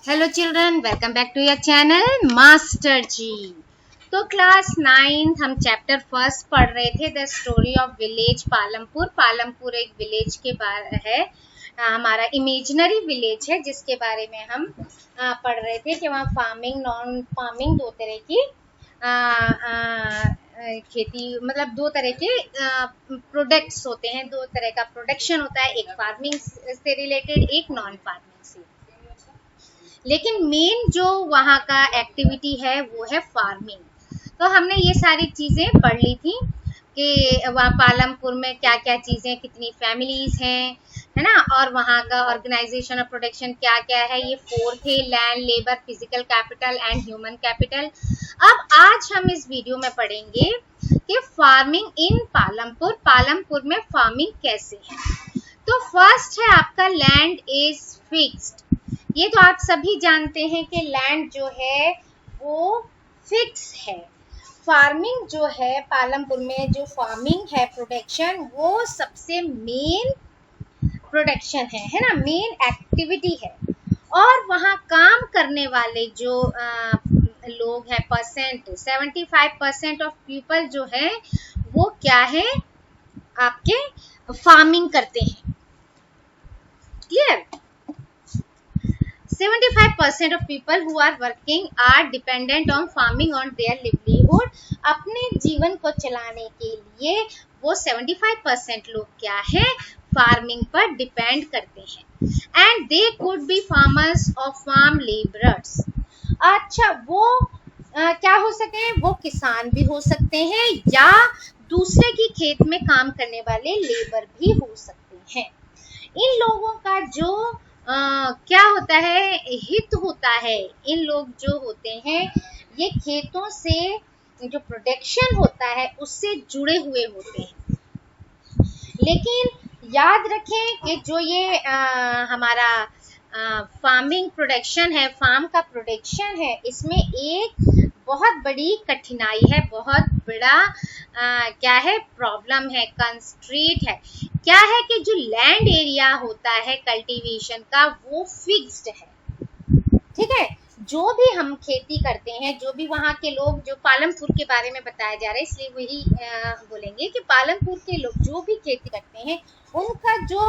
Hello children, welcome back to your channel master ji. तो class 9 हम chapter first पढ़ रहे थे, the story of village Palampur. Palampur एक विलेज के बारे है, हमारा इमेजिनरी विलेज है जिसके बारे में हम पढ़ रहे थे कि वहाँ फार्मिंग नॉन फार्मिंग दो तरह की खेती, मतलब दो तरह के प्रोडक्ट्स होते हैं, दो तरह का प्रोडक्शन होता है, एक फार्मिंग से रिलेटेड, एक नॉन फार्मिंग से। लेकिन मेन जो वहाँ का एक्टिविटी है वो है फार्मिंग। तो हमने ये सारी चीज़ें पढ़ ली थी कि वहाँ पालमपुर में क्या क्या चीज़ें, कितनी फैमिलीज हैं, है ना, और वहाँ का ऑर्गेनाइजेशन और प्रोटेक्शन क्या क्या है। ये 4 थे, land, labour, physical capital and human capital. अब आज हम इस वीडियो में पढ़ेंगे कि फार्मिंग इन पालमपुर, पालमपुर में फार्मिंग कैसे है। तो फर्स्ट है आपका लैंड इज फिक्स्ड। ये तो आप सभी जानते हैं कि लैंड जो है वो फिक्स है। फार्मिंग जो है पालमपुर में, जो फार्मिंग है प्रोडक्शन, वो सबसे मेन प्रोडक्शन है ना, मेन एक्टिविटी है। और वहाँ काम करने वाले जो लोग हैं, 75% ऑफ पीपल जो है वो क्या है, आपके फार्मिंग करते हैं। Clear? 75% of people who are working are dependent on farming on their livelihood। अपने जीवन को चलाने के लिए वो 75% लोग क्या है, फार्मिंग पर डिपेंड करते हैं। And they could be farmers और फार्म लेबरर्स। अच्छा, वो क्या हो सके, वो किसान भी हो सकते हैं या दूसरे की खेत में काम करने वाले लेबर भी हो सकते हैं। इन लोगों का जो क्या होता है, हित होता है, इन लोग जो होते हैं ये खेतों से जो प्रोडक्शन होता है उससे जुड़े हुए होते हैं। लेकिन याद रखें कि जो ये हमारा फार्मिंग प्रोडक्शन है, फार्म का प्रोडक्शन है, इसमें एक बहुत बड़ी कठिनाई है, बहुत बड़ा क्या है, प्रॉब्लम है, कंस्ट्रेंट है। क्या है कि जो लैंड एरिया होता है कल्टीवेशन का वो फिक्स्ड है। ठीक है, जो भी हम खेती करते हैं, जो भी वहाँ के लोग, जो पालमपुर के बारे में बताया जा रहा है इसलिए वही बोलेंगे कि पालमपुर के लोग जो भी खेती करते हैं उनका जो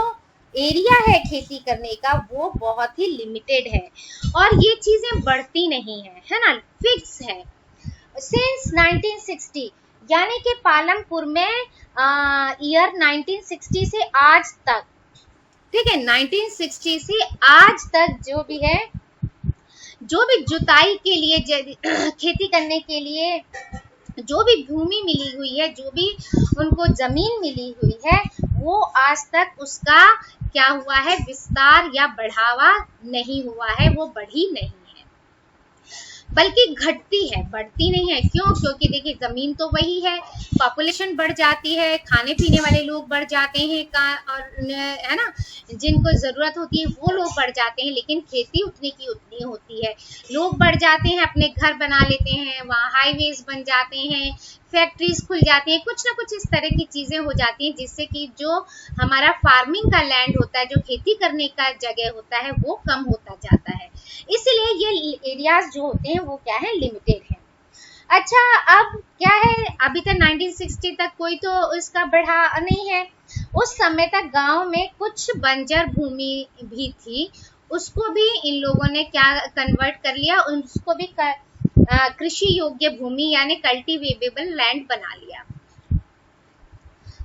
एरिया है खेती करने का वो बहुत ही लिमिटेड है और ये चीजें बढ़ती नहीं है ना, फिक्स है। सिंस 1960, यानी कि पालमपुर में ईयर 1960 से आज तक, ठीक है, 1960 से आज तक जो भी है, जो भी जुताई के लिए खेती करने के लिए जो भी भूमि मिली हुई है, जो भी उनको जमीन मिली हुई है, वो आज तक उसका क्या हुआ है, विस्तार या बढ़ावा नहीं हुआ है, वो बढ़ी नहीं है, बल्कि घटती है, बढ़ती नहीं है। क्यों? क्योंकि देखिए जमीन तो वही है, पॉपुलेशन बढ़ जाती है, खाने पीने वाले लोग बढ़ जाते हैं और है ना, जिनको जरूरत होती है वो लोग बढ़ जाते हैं, लेकिन खेती उतनी की उतनी होती है। लोग बढ़ जाते हैं, अपने घर बना लेते हैं, वहाँ हाईवेज बन जाते हैं, फैक्ट्रीज खुल जाती हैं, कुछ ना कुछ इस तरह की चीजें हो जाती हैं जिससे कि जो हमारा फार्मिंग का लैंड होता है, जो खेती करने का जगह होता है, वो कम होता जाता है। इसलिए ये एरियाज जो होते हैं वो क्या है, लिमिटेड है। अच्छा, अब क्या है, अभी तक 1960 तक कोई तो इसका बढ़ा नहीं है। उस समय तक गांव में कुछ बंजर भूमि भी थी, उसको भी इन लोगों ने क्या कन्वर्ट कर लिया, उसको भी कृषि योग्य भूमि यानी कल्टीवेबल लैंड बना लिया।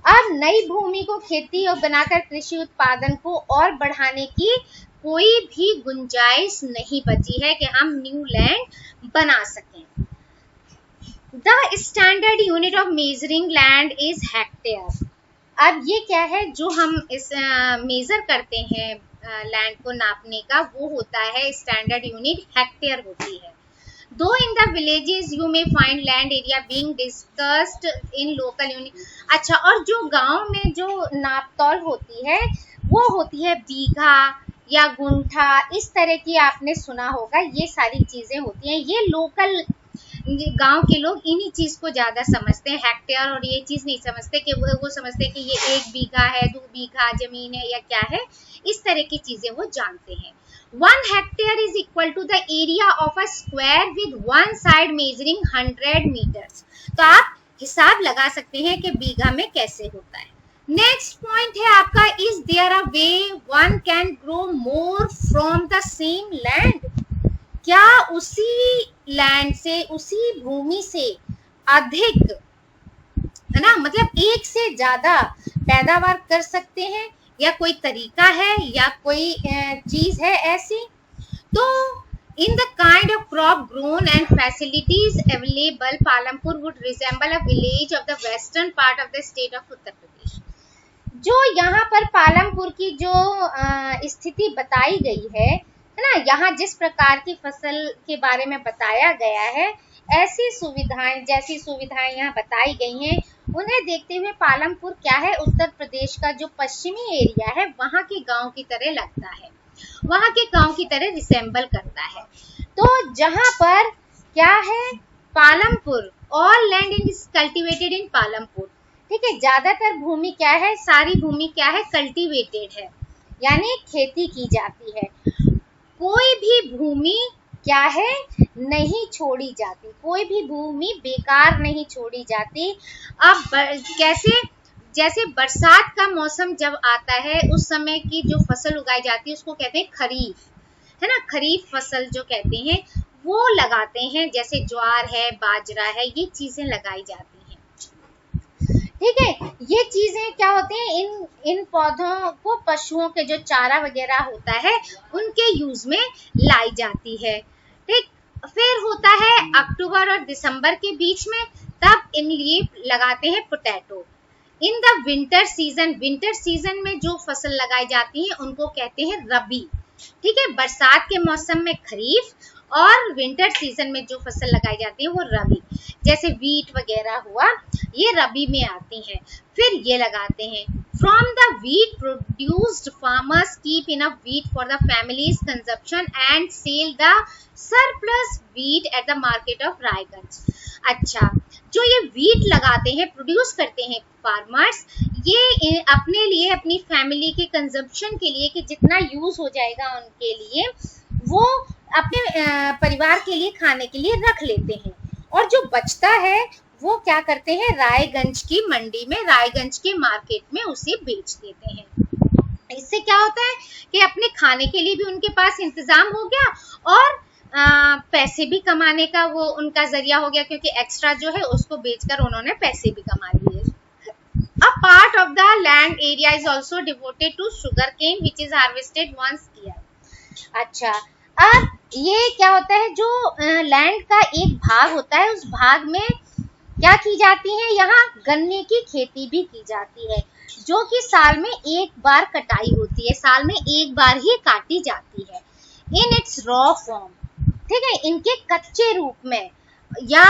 अब नई भूमि को खेती और बनाकर कृषि उत्पादन को और बढ़ाने की कोई भी गुंजाइश नहीं बची है कि हम न्यू लैंड बना सकें। The standard unit of measuring land is hectare. अब ये क्या है, जो हम इस मेजर करते हैं लैंड को नापने का, वो होता है स्टैंडर्ड यूनिट, हेक्टेयर होती है। Though in the villages you may find land area being discussed in local unit। अच्छा, और जो गांव में जो नापतोल होती है वो होती है बीघा या गुंठा, इस तरह की आपने सुना होगा, ये सारी चीजें होती हैं, ये लोकल गांव के लोग इन्हीं चीज को ज्यादा समझते हैं, हेक्टेयर और ये चीज नहीं समझते कि वो समझते हैं कि ये 1 बीघा है, 2 बीघा जमीन है या क्या है, इस तरह की चीजें वो जानते हैं। 1 hectare is equal to the area of a square with one side measuring 100 meters। तो आप हिसाब लगा सकते हैं कि बीघा में कैसे होता है। नेक्स्ट पॉइंट है आपका, is there a way one can grow more from the same land. क्या उसी लैंड से, उसी भूमि से अधिक, है ना, मतलब एक से ज्यादा पैदावार कर सकते हैं, या कोई तरीका है या कोई चीज है ऐसी। तो in the kind of crop grown and facilities available, Palampur would resemble a village of the western part of the state of Uttar Pradesh. जो यहाँ पर पालमपुर की जो स्थिति बताई गई है ना, यहाँ जिस प्रकार की फसल के बारे में बताया गया है, ऐसी सुविधाएं, जैसी सुविधाएं यहाँ बताई गई हैं, उन्हें देखते हुए पालमपुर क्या है, उत्तर प्रदेश का जो पश्चिमी एरिया है वहाँ के गांव की तरह लगता है, वहाँ के गांव की तरह रिसेंबल करता है। तो जहाँ पर क्या है, Palampur, all land is cultivated in Palampur. ठीक है, ज्यादातर भूमि क्या है, सारी भूमि क्या है, कल्टिवेटेड है, यानी खेती की जाती है। कोई भी भूमि क्या है, नहीं छोड़ी जाती, कोई भी भूमि बेकार नहीं छोड़ी जाती। अब कैसे, जैसे बरसात का मौसम जब आता है, उस समय की जो फसल उगाई जाती है उसको कहते हैं खरीफ, है ना, खरीफ फसल जो कहते हैं वो लगाते हैं, जैसे ज्वार है, बाजरा है, ये चीजें लगाई जाती हैं। ठीक है, ये चीजें क्या होते हैं, इन पौधों को पशुओं के जो चारा वगैरह होता है उनके यूज में लाई जाती है। ठीक, फिर होता है अक्टूबर और दिसंबर के बीच में, तब इन लिए लगाते हैं potato. In the winter season, winter season में जो फसल लगाई जाती है उनको कहते हैं रबी। ठीक है, बरसात के मौसम में खरीफ और विंटर सीजन में जो फसल लगाई जाती है वो रबी, जैसे वीट वगैरह हुआ, ये रबी में आती हैं। फिर ये लगाते हैं। From the wheat produced farmers keep enough wheat for the family's consumption and sell the surplus wheat at the market of Raiganj. अच्छा, जो ये वीट लगाते हैं, प्रोड्यूस करते हैं फार्मर्स, ये अपने लिए, अपनी फैमिली के कंजप्शन के लिए, कि जितना यूज हो जाएगा उनके लिए, वो अपने परिवार के लिए खाने के लिए रख लेते हैं, और जो बचता है वो क्या करते हैं, रायगंज की मंडी में, रायगंज के मार्केट में उसे बेच देते हैं। इससे क्या होता है कि अपने खाने के लिए भी उनके पास इंतजाम हो गया, और पैसे भी कमाने का वो उनका जरिया हो गया, क्योंकि एक्स्ट्रा जो है उसको बेचकर उन्होंने पैसे भी कमा लिए। A part of the land area is also devoted to sugarcane which is harvested once year। अच्छा, अब ये क्या होता है, जो लैंड का एक भाग होता है, उस भाग में क्या की जाती है, यहाँ गन्ने की खेती भी की जाती है, जो कि साल में एक बार कटाई होती है, साल में एक बार ही काटी जाती है। इन इट्स रॉ फॉर्म, ठीक है, इनके कच्चे रूप में, या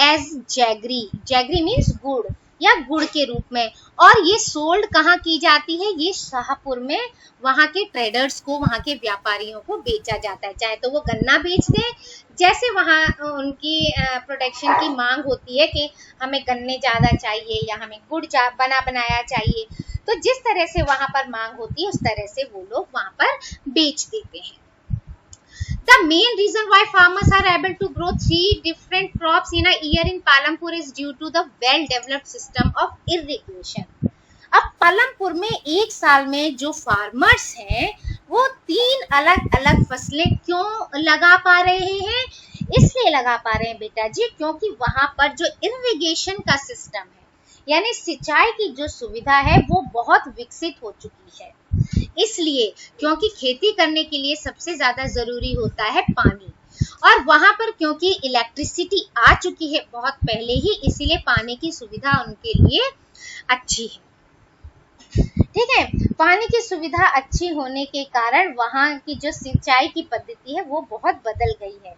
एज जैगरी, जैगरी मीन्स गुड़, या गुड़ के रूप में। और ये सोल्ड कहाँ की जाती है, ये शाहपुर में वहाँ के ट्रेडर्स को, वहाँ के व्यापारियों को बेचा जाता है। चाहे तो वो गन्ना बेच दें, जैसे वहाँ उनकी प्रोडक्शन की मांग होती है कि हमें गन्ने ज़्यादा चाहिए या हमें गुड़ बना बनाया चाहिए, तो जिस तरह से वहाँ पर मांग होती है उस तरह से वो लोग वहाँ पर बेच देते हैं। The main reason why farmers are able to grow 3 different crops in a year in Palampur is due to the well-developed system of irrigation। अब पालमपुर में एक साल में जो फार्मर्स हैं वो 3 अलग अलग फसलें क्यों लगा पा रहे हैं, इसलिए लगा पा रहे हैं बेटा जी, क्योंकि वहां पर जो इरिगेशन का सिस्टम है, यानी सिंचाई की जो सुविधा है वो बहुत विकसित हो चुकी है। इसलिए, क्योंकि खेती करने के लिए सबसे ज्यादा जरूरी होता है पानी, और वहां पर क्योंकि इलेक्ट्रिसिटी आ चुकी है बहुत पहले ही, इसीलिए पानी की सुविधा उनके लिए अच्छी है। ठीक है, पानी की सुविधा अच्छी होने के कारण वहां की जो सिंचाई की पद्धति है वो बहुत बदल गई है।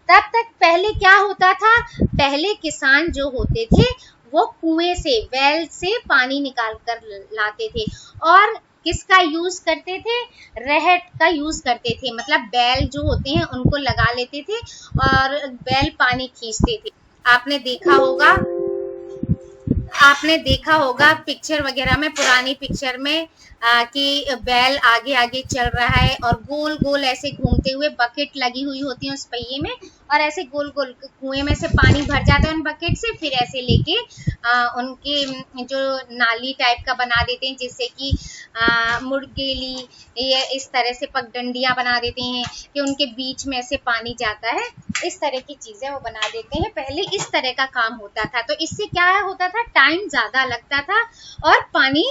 तब तक पहले क्या होता था, पहले किसान जो होते थे वो कुएं से, वेल से पानी निकाल कर लाते थे, और किसका यूज करते थे? रहट का यूज करते थे, मतलब बैल जो होते हैं उनको लगा लेते थे और बैल पानी खींचते थे। आपने देखा होगा पिक्चर वगैरह में, पुरानी पिक्चर में कि बैल आगे आगे चल रहा है और गोल गोल ऐसे घूमते हुए, बकेट लगी हुई होती है उस पहिए में और ऐसे गोल गोल कुएं में से पानी भर जाता है उन बकेट से, फिर ऐसे लेके उनके जो नाली टाइप का बना देते हैं, जिससे कि मुर्गेली ये इस तरह से पगडंडियां बना देते हैं कि उनके बीच में से पानी जाता है, इस तरह की चीजें वो बना देते हैं। पहले इस तरह का काम होता था, तो इससे क्या होता था, टाइम ज्यादा लगता था और पानी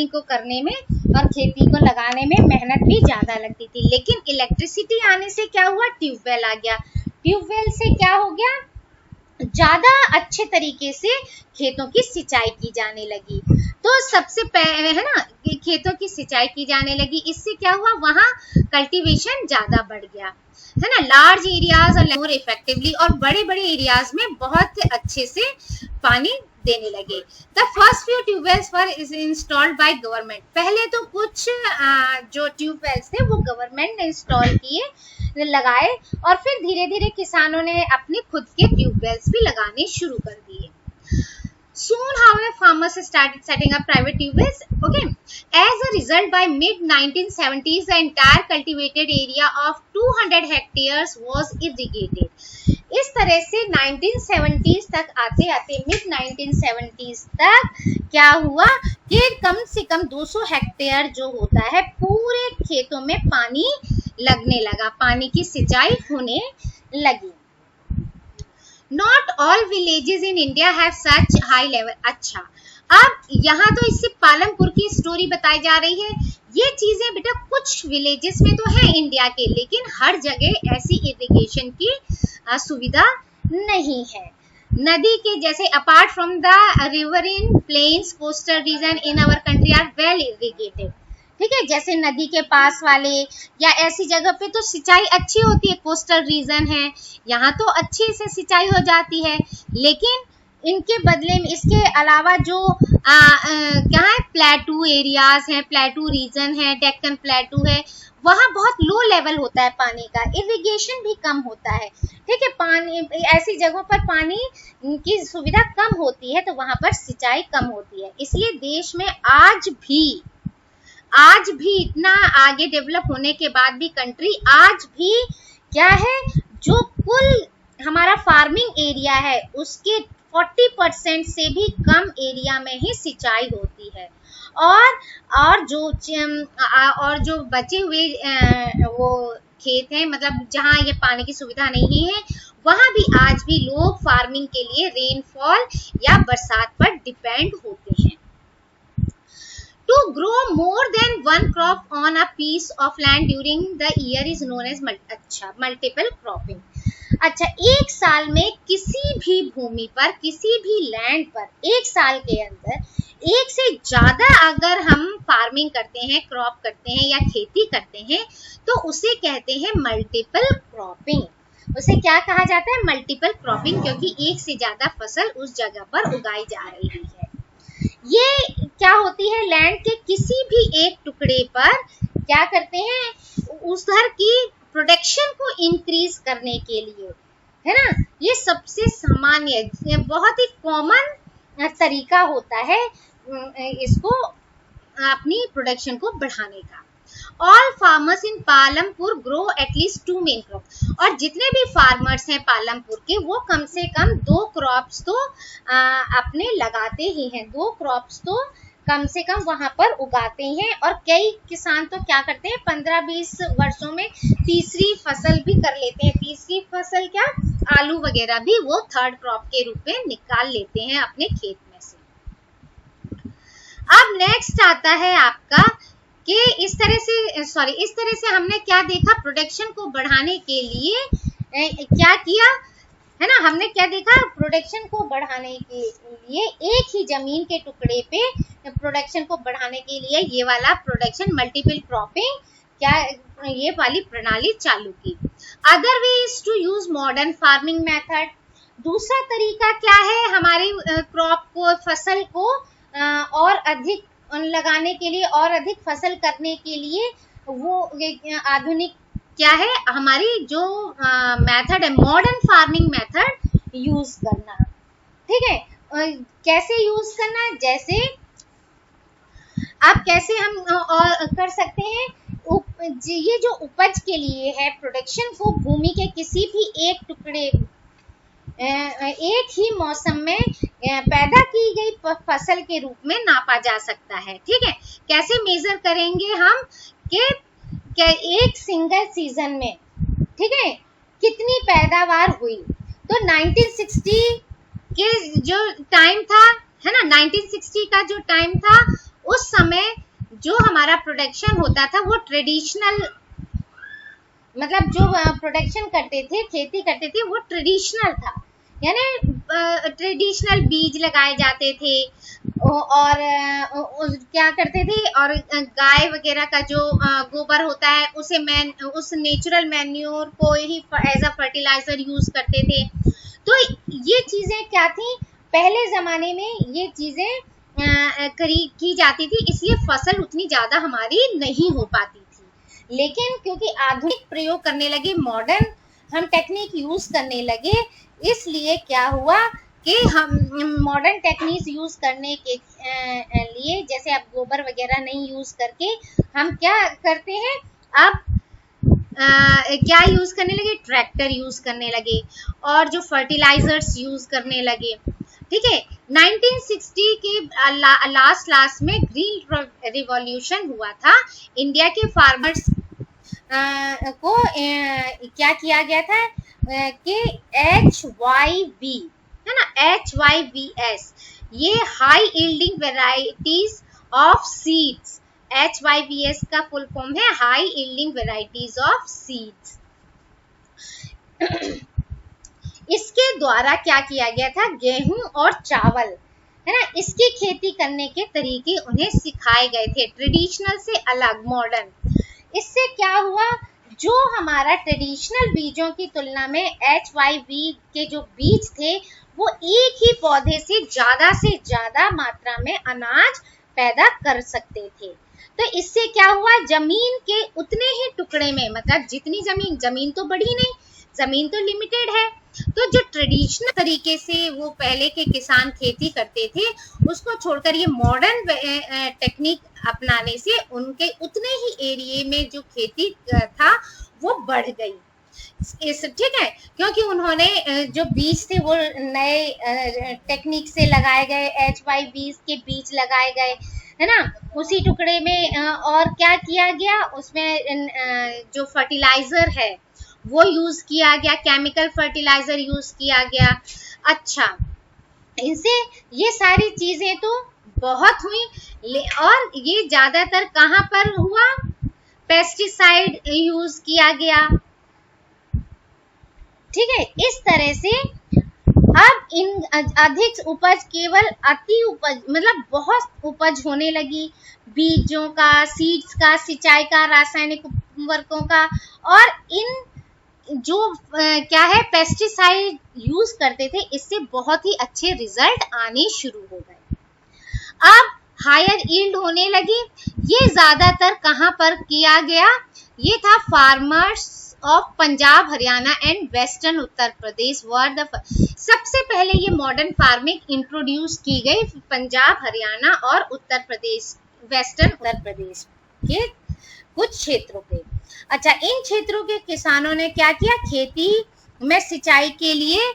को करने में और खेती को लगाने में मेहनत भी ज्यादा लगती थी। लेकिन इलेक्ट्रिसिटी आने से क्या हुआ, ट्यूबवेल आ गया। ट्यूबवेल से क्या हो गया, ज्यादा अच्छे तरीके से खेतों की सिंचाई की जाने लगी। तो सबसे पहले है ना, खेतों की सिंचाई की जाने लगी, इससे क्या हुआ, वहां कल्टीवेशन ज्यादा बढ़ गया, है ना, लार्ज एरियाज और मोर इफेक्टिवली, और बड़े बड़े एरियाज में बहुत अच्छे से पानी देने लगे। The first few tube wells were installed by government. पहले तो कुछ जो ट्यूबवेल्स थे वो गवर्नमेंट ने इंस्टॉल किए, लगाए, और फिर धीरे धीरे किसानों ने अपने खुद के ट्यूबवेल्स भी लगाने शुरू कर दिए। Soon, however, farmers started setting up private tubewells. Okay, as a result, by mid 1970s, the entire cultivated area of 200 hectares was irrigated. इस तरह से 1970s तक आते आते, मिड 1970s तक क्या हुआ कि कम से कम 200 हेक्टेयर जो होता है पूरे खेतों में पानी लगने लगा, पानी की सिंचाई होने लगी। Not all villages in India have such high level. अच्छा, अब यहाँ तो इससे पालमपुर की स्टोरी बताई जा रही है। ये चीजें बेटा कुछ विलेजेस में तो है इंडिया के, लेकिन हर जगह ऐसी इरिगेशन की सुविधा नहीं है। नदी के जैसे, apart from the riverine plains, coastal region in our country are well irrigated. ठीक है, जैसे नदी के पास वाले या ऐसी जगह पे तो सिंचाई अच्छी होती है, कोस्टल रीजन है, यहाँ तो अच्छे से सिंचाई हो जाती है। लेकिन इनके बदले में, इसके अलावा जो क्या है, प्लेटू एरियाज हैं, प्लेटू रीजन है, डेक्कन प्लेटू है, वहाँ बहुत लो लेवल होता है पानी का, इरिगेशन भी कम होता है। ठीक है, पानी ऐसी जगहों पर पानी की सुविधा कम होती है, तो वहाँ पर सिंचाई कम होती है। इसलिए देश में आज भी इतना आगे डेवलप होने के बाद भी कंट्री आज भी क्या है, जो कुल हमारा फार्मिंग एरिया है उसके 40% से भी कम एरिया में ही सिंचाई होती है, और जो बचे हुए वो खेत हैं, मतलब जहाँ ये पानी की सुविधा नहीं है, वहाँ भी आज भी लोग फार्मिंग के लिए रेनफॉल या बरसात पर डिपेंड होते हैं। To grow more than one crop on a piece of land during the year is known as multiple cropping. अच्छा, एक साल में किसी भी भूमि पर, किसी भी लैंड पर एक साल के अंदर एक से ज्यादा अगर हम फार्मिंग करते हैं, क्रॉप करते हैं या खेती करते हैं, तो उसे कहते हैं मल्टीपल क्रॉपिंग। उसे क्या कहा जाता है, मल्टीपल क्रॉपिंग, क्योंकि एक से ज्यादा फसल उस जगह पर उगाई जा रही है। ये क्या होती है, लैंड के किसी भी एक टुकड़े पर क्या करते हैं, उधर की प्रोडक्शन को इंक्रीज करने के लिए, है ना, ये सबसे सामान्य, बहुत ही कॉमन तरीका होता है इसको अपनी प्रोडक्शन को बढ़ाने का। All farmers in Palampur grow at least 2 main crop, और जितने भी फार्मर्स हैं पालमपुर के, वो कम से कम 2 क्रॉप्स तो अपने लगाते ही हैं, 2 क्रॉप्स तो कम से कम वहां पर उगाते हैं। और कई किसान तो क्या करते हैं, 15-20 वर्षों में तीसरी फसल भी कर लेते हैं। तीसरी फसल क्या, आलू वगैरह भी वो थर्ड क्रॉप के रूप में निकाल लेते हैं अपने खेत में से। अब नेक्स्ट आता है आपका कि इस तरह से हमने क्या देखा, प्रोडक्शन को बढ़ाने के लिए क्या किया, है ना, हमने क्या देखा, प्रोडक्शन को बढ़ाने के लिए एक ही जमीन के टुकड़े पे प्रोडक्शन को बढ़ाने के लिए ये वाला प्रोडक्शन मल्टीपल क्रॉपिंग, क्या ये वाली प्रणाली चालू की। Other way is to use modern farming method. दूसरा तरीका क्या है, हमारे क्रॉप को, फसल को और अधिक लगाने के लिए और अधिक फसल करने के लिए वो आधुनिक क्या है हमारी जो मेथड है, मॉडर्न फार्मिंग मेथड यूज करना। ठीक है, कैसे यूज करना, जैसे आप कैसे हम और कर सकते हैं, ये जो उपज के लिए है, प्रोडक्शन को भूमि के किसी भी एक टुकड़े एक ही मौसम में पैदा की गई फसल के रूप में नापा जा सकता है। ठीक है, कैसे मेजर करेंगे हम कि एक सिंगल सीजन में, ठीक है, कितनी पैदावार हुई। तो 1960 के जो टाइम था, है ना, 1960 का जो टाइम था, उस समय जो हमारा प्रोडक्शन होता था वो ट्रेडिशनल, मतलब जो प्रोडक्शन करते थे, खेती करते थे, वो ट्रेडिशनल था, यानी ट्रेडिशनल बीज लगाए जाते थे और क्या करते थे, और गाय वगैरह का जो गोबर होता है उसे उस नेचुरल मैन्योर को ही एज अ फर्टिलाइजर यूज करते थे। तो ये चीजें क्या थी, पहले जमाने में ये चीजें की जाती थी, इसलिए फसल उतनी ज्यादा हमारी नहीं हो पाती थी। लेकिन क्योंकि आधुनिक प्रयोग करने लगे, मॉडर्न हम टेक्निक यूज करने लगे, इसलिए क्या हुआ कि हम मॉडर्न टेक्निक यूज करने के लिए, जैसे अब गोबर वगैरह नहीं यूज करके हम क्या करते हैं, अब क्या यूज करने लगे, ट्रैक्टर यूज करने लगे और जो फर्टिलाइजर्स यूज करने लगे। ठीक है, 1960 के लास्ट में ग्रीन रिवॉल्यूशन हुआ था। इंडिया के फार्मर्स को क्या किया गया था कि HYV, है ना, HYVS, ये high yielding varieties of seeds, HYVS का फुल फॉर्म है high yielding varieties of seeds. इसके द्वारा क्या किया गया था, गेहूं और चावल, है ना, इसकी खेती करने के तरीके उन्हें सिखाए गए थे, ट्रेडिशनल से अलग, मॉडर्न। इससे क्या हुआ, जो हमारा ट्रेडिशनल बीजों की तुलना में HYV के जो बीज थे वो एक ही पौधे से ज्यादा मात्रा में अनाज पैदा कर सकते थे। तो इससे क्या हुआ, जमीन के उतने ही टुकड़े में, मतलब जितनी जमीन तो बड़ी नहीं, जमीन तो लिमिटेड है, तो जो ट्रेडिशनल तरीके से वो पहले के किसान खेती करते थे, उसको छोड़कर ये मॉडर्न टेक्निक अपनाने से उनके उतने ही एरिया में जो खेती था वो बढ़ गई। ठीक है, क्योंकि उन्होंने जो बीज थे वो नए टेक्निक से लगाए गए, HYV के बीज लगाए गए, है ना, उसी टुकड़े में और क्या किया गया, उसमें जो फर्टिलाइजर है वो यूज किया गया, केमिकल फर्टिलाइजर यूज किया गया। अच्छा, इनसे ये सारी चीजें तो बहुत हुई, और ये ज्यादातर कहाँ पर हुआ, पेस्टिसाइड यूज किया गया। ठीक है, इस तरह से अब इन अधिक उपज केवल अति उपज, मतलब बहुत उपज होने लगी, बीजों का, सीड्स का, सिंचाई का, रासायनिक उर्वरकों का, और इन जो क्या है पेस्टिसाइड यूज करते थे, इससे बहुत ही अच्छे रिजल्ट आने शुरू हो गए। अब हायर यील्ड होने लगी। ये ज्यादातर कहाँ पर किया गया, ये था farmers of Punjab, Haryana and western Uttar Pradesh were the सबसे पहले ये मॉडर्न फार्मिंग इंट्रोड्यूस की गई पंजाब, हरियाणा और उत्तर प्रदेश, वेस्टर्न उत्तर प्रदेश के कुछ क्षेत्रों पे। अच्छा, इन क्षेत्रों के किसानों ने क्या किया, खेती में सिंचाई के लिए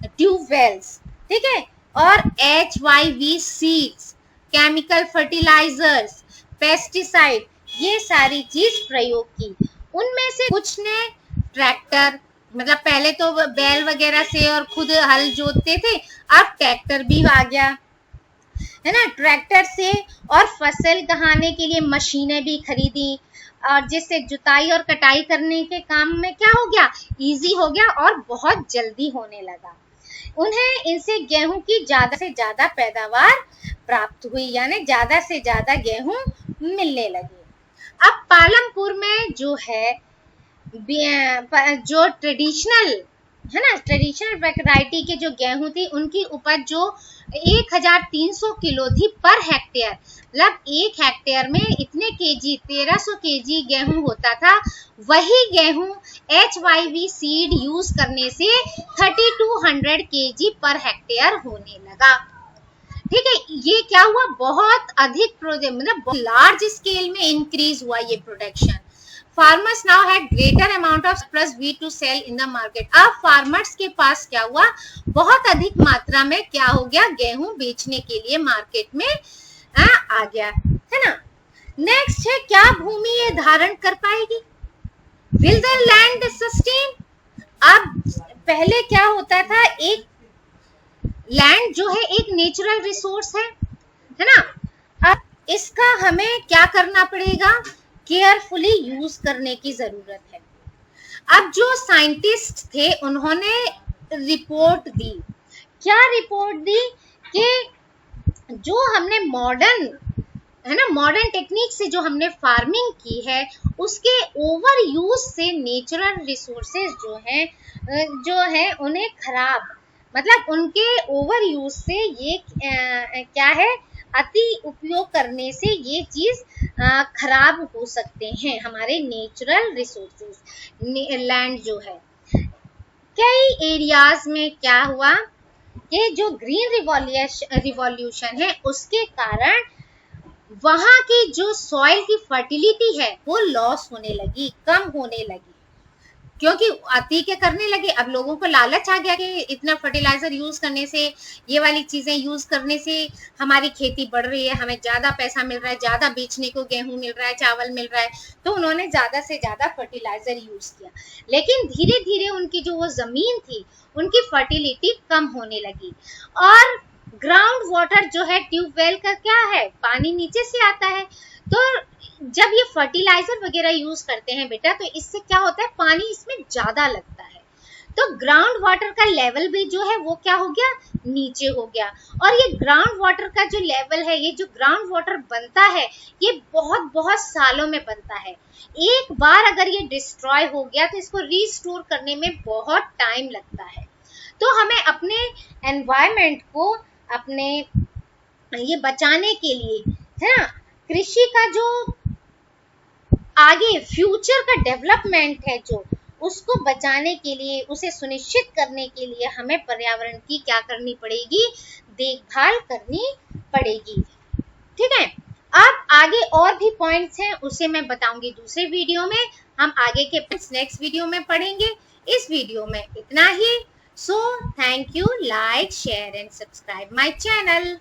ट्यूबवेल्स, ठीक है, और HYV seeds, chemical fertilisers, pesticide, ये सारी चीज प्रयोग की। उनमें से कुछ ने ट्रैक्टर, मतलब पहले तो बैल वगैरह से और खुद हल जोतते थे, अब ट्रैक्टर भी आ गया, है ना, ट्रैक्टर से, और फसल कहाने के लिए मशीनें भी खरीदी, और जिससे जुताई और कटाई करने के काम में क्या हो गया, इजी हो गया और बहुत जल्दी होने लगा। उन्हें इनसे गेहूं की ज्यादा से ज्यादा पैदावार प्राप्त हुई, यानी ज्यादा से ज्यादा गेहूं मिलने लगे। अब पालमपुर में जो है, जो ट्रेडिशनल है ना, ट्रेडिशनल वैरायटी के जो गेहूं थी उनकी उपज जो 1300 किलो थी पर हेक्टेयर, मतलब एक हेक्टेयर में इतने केजी 1300 केजी गेहूं होता था। वही गेहूं HYV सीड यूज करने से 3200 केजी पर हेक्टेयर होने लगा। ठीक है, ये क्या हुआ, बहुत अधिक मतलब लार्ज स्केल में इंक्रीज हुआ ये production. Farmers now had greater amount of surplus wheat to sell in the market. अब फार्मर्स के पास क्या हुआ, बहुत अधिक मात्रा में क्या हो गया, गेहूं बेचने के लिए मार्केट में आ गया, है ना। नेक्स्ट है, क्या भूमि ये धारण कर पाएगी, विल द लैंड सस्टेन। अब पहले क्या होता था, एक लैंड जो है एक नेचुरल रिसोर्स है ना। अब इसका हमें क्या करना पड़ेगा, केयरफुली यूज करने की जरूरत है। अब जो साइंटिस्ट थे उन्होंने रिपोर्ट दी, क्या रिपोर्ट दी कि जो हमने मॉडर्न, है ना, मॉडर्न टेक्निक से जो हमने फार्मिंग की है उसके ओवर यूज से नेचुरल रिसोर्सेज जो है उन्हें खराब, मतलब उनके ओवर यूज से ये क्या है, अति उपयोग करने से ये चीज खराब हो सकते हैं हमारे नेचुरल रिसोर्सेज, लैंड जो है। कई एरियाज में क्या हुआ कि जो ग्रीन रिवॉल्यूशन है उसके कारण वहां की जो सॉइल की फर्टिलिटी है वो लॉस होने लगी, कम होने लगी, क्योंकि अति के करने लगे। अब लोगों को लालच आ गया कि इतना फर्टिलाइजर यूज करने से, ये वाली चीजें यूज करने से हमारी खेती बढ़ रही है, हमें ज्यादा पैसा मिल रहा है, ज्यादा बेचने को गेहूं मिल रहा है, चावल मिल रहा है, तो उन्होंने ज्यादा से ज्यादा फर्टिलाइजर यूज किया। लेकिन धीरे धीरे उनकी जो वो जमीन थी उनकी फर्टिलिटी कम होने लगी। और ग्राउंड वाटर जो है, ट्यूबवेल का क्या है, पानी नीचे से आता है, तो जब ये फर्टिलाइजर वगैरह यूज करते हैं बेटा, तो इससे क्या होता है, पानी इसमें ज्यादा लगता है, तो ग्राउंड वाटर का लेवल भी जो है वो क्या हो गया, नीचे हो गया। और ये ग्राउंड वाटर का जो लेवल है, ये जो ग्राउंड वाटर बनता है ये बहुत बहुत सालों में बनता है। एक बार अगर ये डिस्ट्रॉय हो गया तो इसको रीस्टोर करने में बहुत टाइम लगता है। तो हमें अपने एनवायरमेंट को अपने ये बचाने के लिए, है ना, कृषि का जो आगे फ्यूचर का डेवलपमेंट है जो, उसको बचाने के लिए, उसे सुनिश्चित करने के लिए हमें पर्यावरण की क्या करनी पड़ेगी, देखभाल करनी पड़ेगी। ठीक है, अब आगे और भी पॉइंट्स हैं उसे मैं बताऊंगी दूसरे वीडियो में, हम आगे के पॉइंट्स नेक्स्ट वीडियो में पढ़ेंगे। इस वीडियो में इतना ही। So thank you, like share and subscribe my channel.